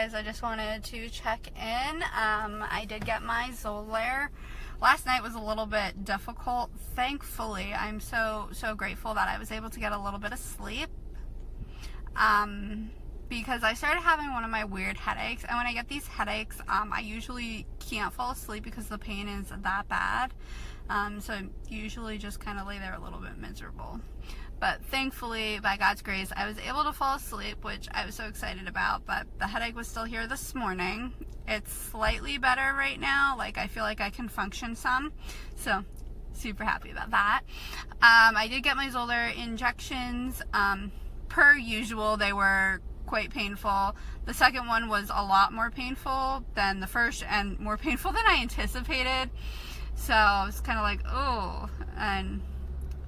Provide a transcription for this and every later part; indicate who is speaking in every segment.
Speaker 1: guys, I just wanted to check in. I did get my Zoller. Last night was a little bit difficult. Thankfully, I'm so grateful that I was able to get a little bit of sleep. Because I started having one of my weird headaches, and when I get these headaches, I usually can't fall asleep because the pain is that bad. So I usually just kind of lay there a little bit miserable. But thankfully, by God's grace, I was able to fall asleep, which I was so excited about. But the headache was still here this morning. It's slightly better right now. Like, I feel like I can function some. So, super happy about that. I did get my Zoller injections. Per usual, they were quite painful. The second one was a lot more painful than the first and more painful than I anticipated. So, I was kind of like, oh, and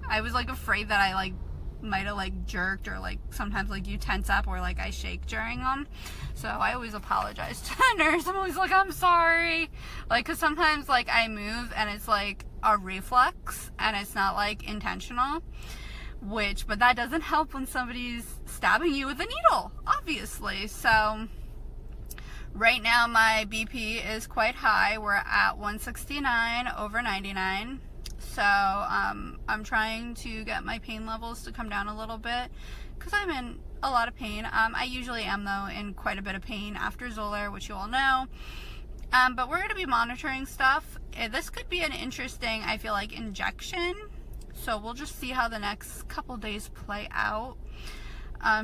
Speaker 1: I was like afraid that I like might have like jerked, or like sometimes like you tense up or like I shake during them. So I always apologize to the nurse. I'm always like, I'm sorry. Like, cause sometimes like I move and it's like a reflex and it's not like intentional, but that doesn't help when somebody's stabbing you with a needle, obviously. So right now my BP is quite high. We're at 169/99. So I'm trying to get my pain levels to come down a little bit because I'm in a lot of pain. I usually am, though, in quite a bit of pain after Zoller, which you all know. But we're going to be monitoring stuff. This could be an interesting, I feel like, injection. So we'll just see how the next couple days play out.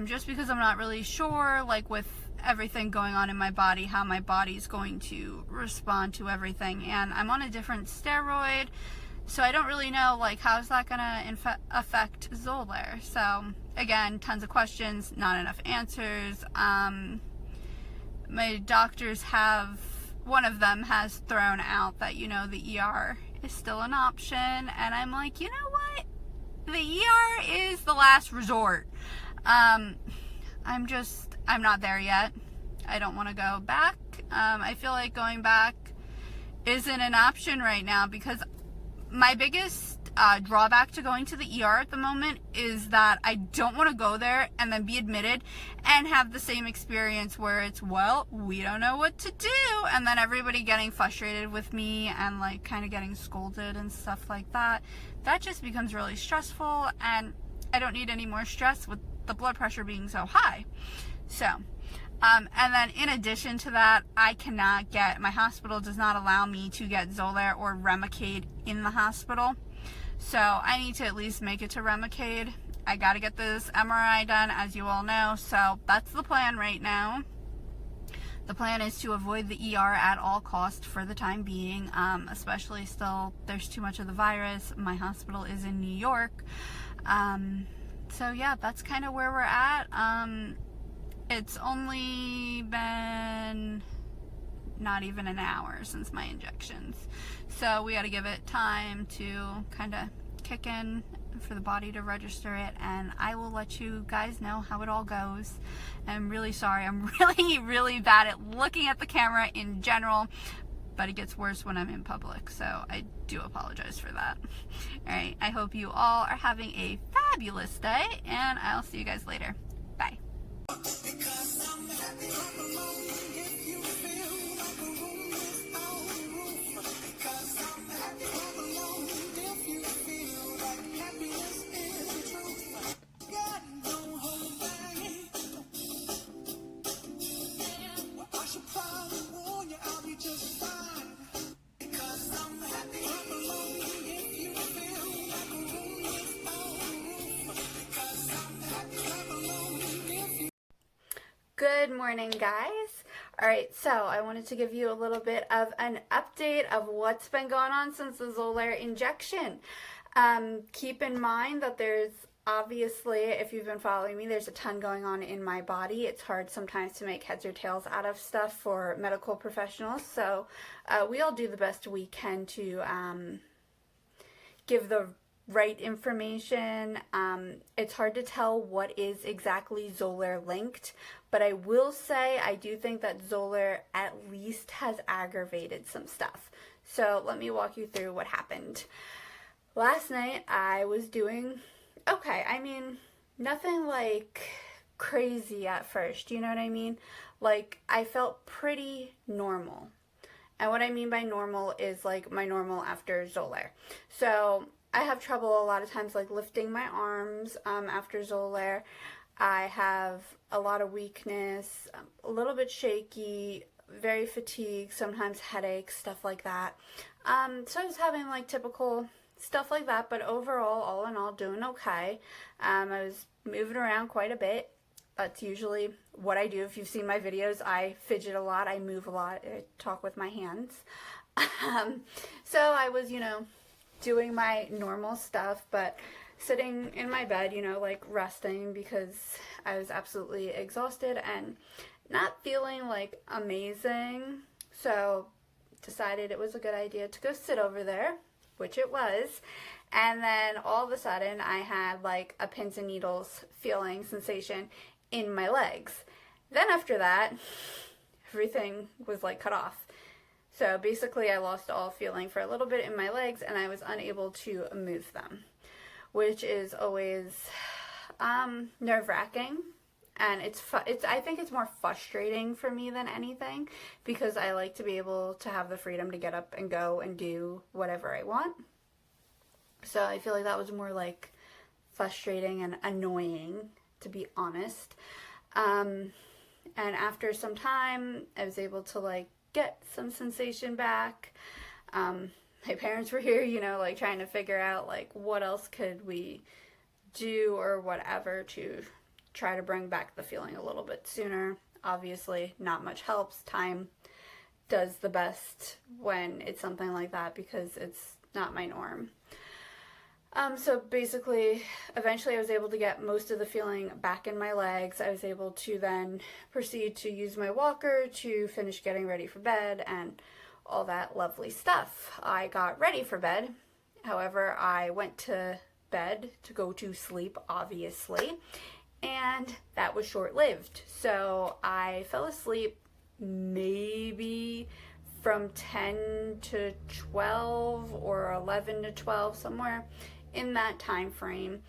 Speaker 1: Just because I'm not really sure, like with everything going on in my body, how my body's going to respond to everything. And I'm on a different steroid. So I don't really know, like, how's that going to affect Zoller? So, again, tons of questions, not enough answers. My doctors one of them has thrown out that, the ER is still an option. And I'm like, you know what? The ER is the last resort. I'm not there yet. I don't want to go back. I feel like going back isn't an option right now because my biggest drawback to going to the ER at the moment is that I don't want to go there and then be admitted and have the same experience where it's, well, we don't know what to do, and then everybody getting frustrated with me and like kind of getting scolded and stuff like that. That just becomes really stressful, and I don't need any more stress with the blood pressure being so high. So and then in addition to that, my hospital does not allow me to get Xolair or Remicade in the hospital. So I need to at least make it to Remicade. I got to get this MRI done, as you all know. So that's the plan right now. The plan is to avoid the ER at all costs for the time being, especially still there's too much of the virus. My hospital is in New York. So yeah, that's kind of where we're at. It's only been not even an hour since my injections. So we got to give it time to kind of kick in for the body to register it, and I will let you guys know how it all goes. I'm really sorry. I'm really bad at looking at the camera in general, but it gets worse when I'm in public, so I do apologize for that. Alright, I hope you all are having a fabulous day, and I'll see you guys later. Bye. Because I'm happy, I'm alone if you feel like a room without a roof. Because I'm happy, I'm alone if you feel like happiness is the truth. God, don't hold back. Well, I should probably warn you, I'll be just fine. Because I'm happy, I'm alone if you feel like a room without a roof. Because I'm happy, I'm alone if you. Good morning, guys. Alright, so I wanted to give you a little bit of an update of what's been going on since the Xolair injection. Keep in mind that there's obviously, if you've been following me, there's a ton going on in my body. It's hard sometimes to make heads or tails out of stuff for medical professionals, so we all do the best we can to give the right information. It's hard to tell what is exactly Zoller linked, but I will say I do think that Zoller at least has aggravated some stuff. So let me walk you through what happened. Last night I was doing okay. I mean, nothing like crazy at first, you know what I mean? like I felt pretty normal. And what I mean by normal is like my normal after Xolair. So I have trouble a lot of times like lifting my arms after Xolair. I have a lot of weakness, a little bit shaky, very fatigued, sometimes headaches, stuff like that. So I was having like typical stuff like that, but overall, all in all, doing okay. I was moving around quite a bit. That's usually what I do. If you've seen my videos, I fidget a lot, I move a lot, I talk with my hands. So I was, doing my normal stuff, but sitting in my bed, like resting because I was absolutely exhausted and not feeling like amazing. So decided it was a good idea to go sit over there, which it was. And then all of a sudden I had like a pins and needles feeling sensation in my legs. Then after that, everything was like cut off. So basically I lost all feeling for a little bit in my legs and I was unable to move them, which is always nerve-wracking. And I think it's more frustrating for me than anything because I like to be able to have the freedom to get up and go and do whatever I want. So I feel like that was more like frustrating and annoying, to be honest. And after some time, I was able to like get some sensation back. My parents were here, like trying to figure out like what else could we do or whatever to try to bring back the feeling a little bit sooner. Obviously, not much helps. Time does the best when it's something like that because it's not my norm. So basically, eventually I was able to get most of the feeling back in my legs. I was able to then proceed to use my walker to finish getting ready for bed and all that lovely stuff. I got ready for bed. However, I went to bed to go to sleep, obviously, and that was short-lived. So I fell asleep maybe from 10 to 12 or 11 to 12, somewhere in that time frame.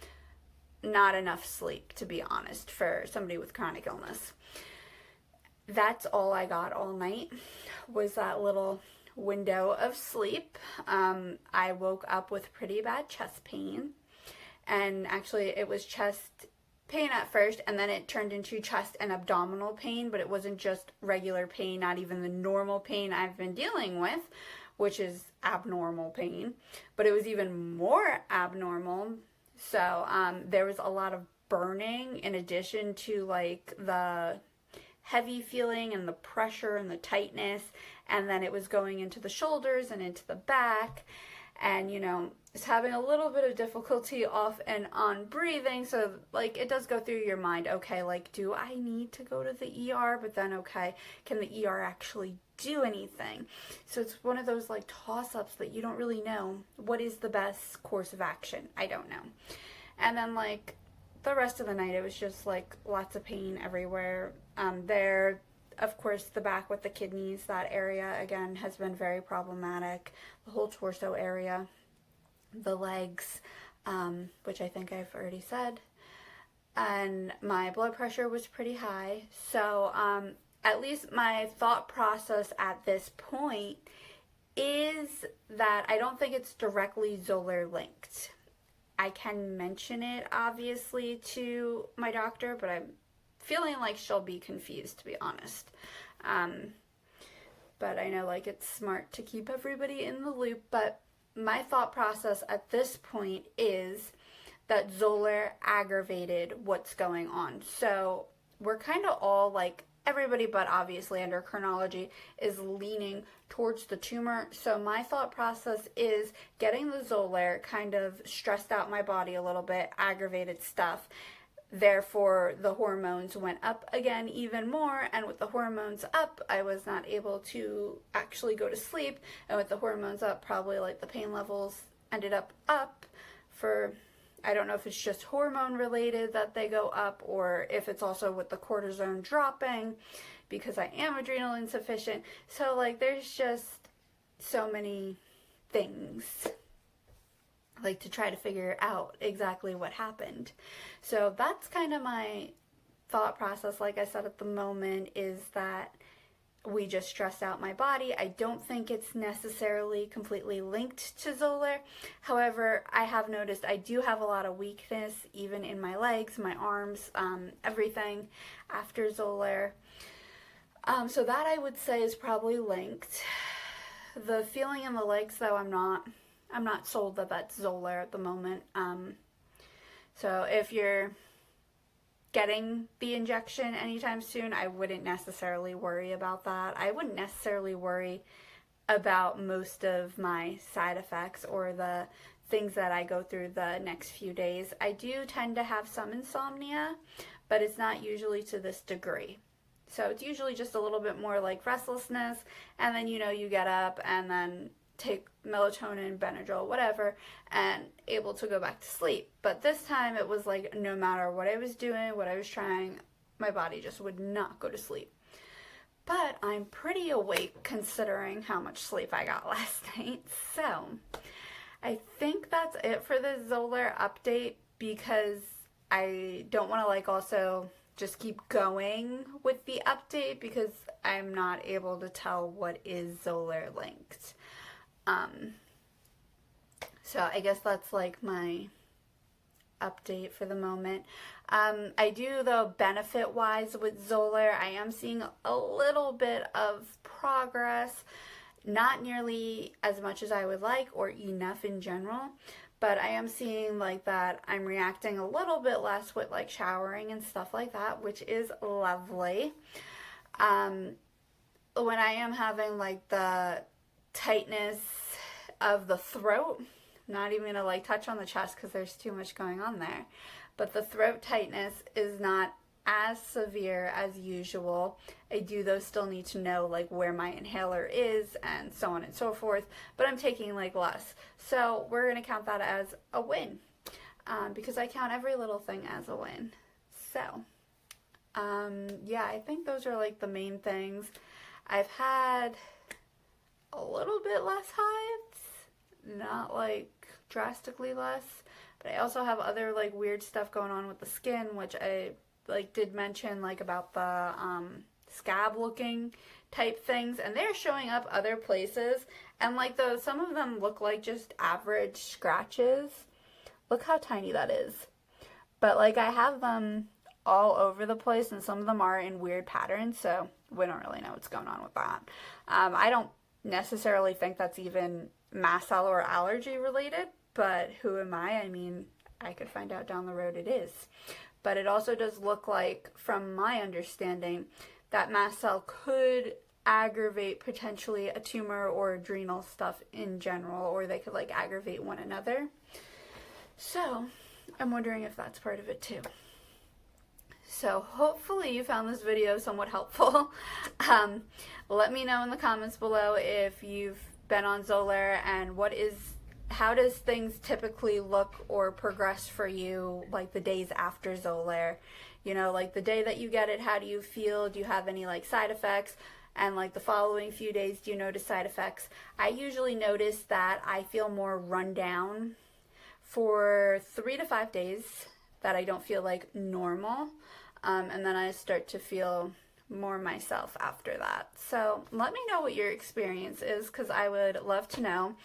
Speaker 1: Not enough sleep, to be honest, for somebody with chronic illness. That's all I got all night, was that little window of sleep. I woke up with pretty bad chest pain, and actually it was chest pain at first, and then it turned into chest and abdominal pain, but it wasn't just regular pain, not even the normal pain I've been dealing with, which is abnormal pain, but it was even more abnormal. So there was a lot of burning in addition to like the heavy feeling and the pressure and the tightness, and then it was going into the shoulders and into the back, and it's having a little bit of difficulty off and on breathing. So like it does go through your mind, okay, like do I need to go to the ER? But then okay, can the ER actually do anything? So it's one of those like toss-ups that you don't really know what is the best course of action. I don't know. And then like the rest of the night it was just like lots of pain everywhere. There, of course, the back with the kidneys, that area again has been very problematic. The whole torso area, the legs, which I think I've already said, and my blood pressure was pretty high. So at least my thought process at this point is that I don't think it's directly Zoller linked. I can mention it obviously to my doctor, but I'm feeling like she'll be confused, to be honest. But I know like it's smart to keep everybody in the loop, but my thought process at this point is that Zoller aggravated what's going on. So we're kind of all like, everybody but obviously Endocrinology is leaning towards the tumor. So my thought process is getting the Xolair kind of stressed out my body a little bit, aggravated stuff. Therefore, the hormones went up again even more, and with the hormones up, I was not able to actually go to sleep, and with the hormones up, probably like the pain levels ended up for, I don't know if it's just hormone related that they go up, or if it's also with the cortisone dropping, because I am adrenal insufficient. So like there's just so many things like to try to figure out exactly what happened. So that's kind of my thought process, like I said, at the moment is that we just stressed out my body. I don't think it's necessarily completely linked to Zoller. However, I have noticed I do have a lot of weakness even in my legs, my arms, everything after Zoller. So that I would say is probably linked. The feeling in the legs, though, I'm not sold that that's Zoller at the moment. So if you're getting the injection anytime soon, I wouldn't necessarily worry about that. I wouldn't necessarily worry about most of my side effects or the things that I go through the next few days. I do tend to have some insomnia, but it's not usually to this degree. So it's usually just a little bit more like restlessness, and then you get up and then take melatonin, Benadryl, whatever, and able to go back to sleep. But this time it was like no matter what I was doing, what I was trying, my body just would not go to sleep. But I'm pretty awake considering how much sleep I got last night. So I think that's it for the Zoller update, because I don't want to like also just keep going with the update because I'm not able to tell what is Zoller linked. So I guess that's like my update for the moment. I do, though, benefit-wise with Zoller, I am seeing a little bit of progress. Not nearly as much as I would like, or enough in general, but I am seeing like that I'm reacting a little bit less with like showering and stuff like that, which is lovely. When I am having like the tightness of the throat, not even gonna like touch on the chest because there's too much going on there, but the throat tightness is not as severe as usual. I do though still need to know like where my inhaler is and so on and so forth, but I'm taking like less, so we're gonna count that as a win, because I count every little thing as a win. So yeah, I think those are like the main things. I've had a little bit less hives, not like drastically less, but I also have other like weird stuff going on with the skin, which I like did mention, like about the scab looking type things, and they're showing up other places, and like those, some of them look like just average scratches. Look how tiny that is, but like I have them all over the place, and some of them are in weird patterns, so we don't really know what's going on with that. I don't necessarily think that's even mast cell or allergy related, but who am I? I mean, I could find out down the road it is. But it also does look like, from my understanding, that mast cell could aggravate potentially a tumor or adrenal stuff in general, or they could like aggravate one another. So I'm wondering if that's part of it too. So hopefully you found this video somewhat helpful. Let me know in the comments below if you've been on Zoller, and how does things typically look or progress for you, like the days after Zoller? Like the day that you get it, how do you feel? Do you have any like side effects? And like the following few days, do you notice side effects? I usually notice that I feel more run down for 3 to 5 days, that I don't feel like normal. And then I start to feel more myself after that. So let me know what your experience is, because I would love to know.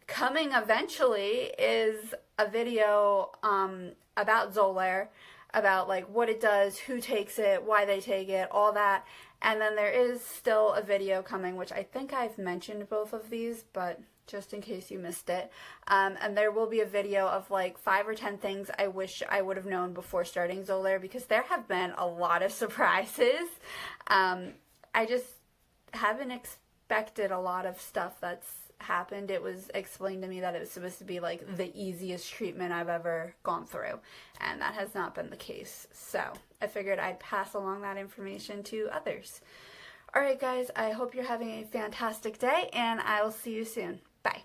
Speaker 1: Coming eventually is a video about Xolair, about like what it does, who takes it, why they take it, all that. And then there is still a video coming, which I think I've mentioned both of these, but just in case you missed it. And there will be a video of like 5 or 10 things I wish I would have known before starting Xolair, because there have been a lot of surprises. I just haven't expected a lot of stuff that's happened. It was explained to me that it was supposed to be like the easiest treatment I've ever gone through, and that has not been the case. So I figured I'd pass along that information to others. Alright guys, I hope you're having a fantastic day, and I will see you soon. Bye.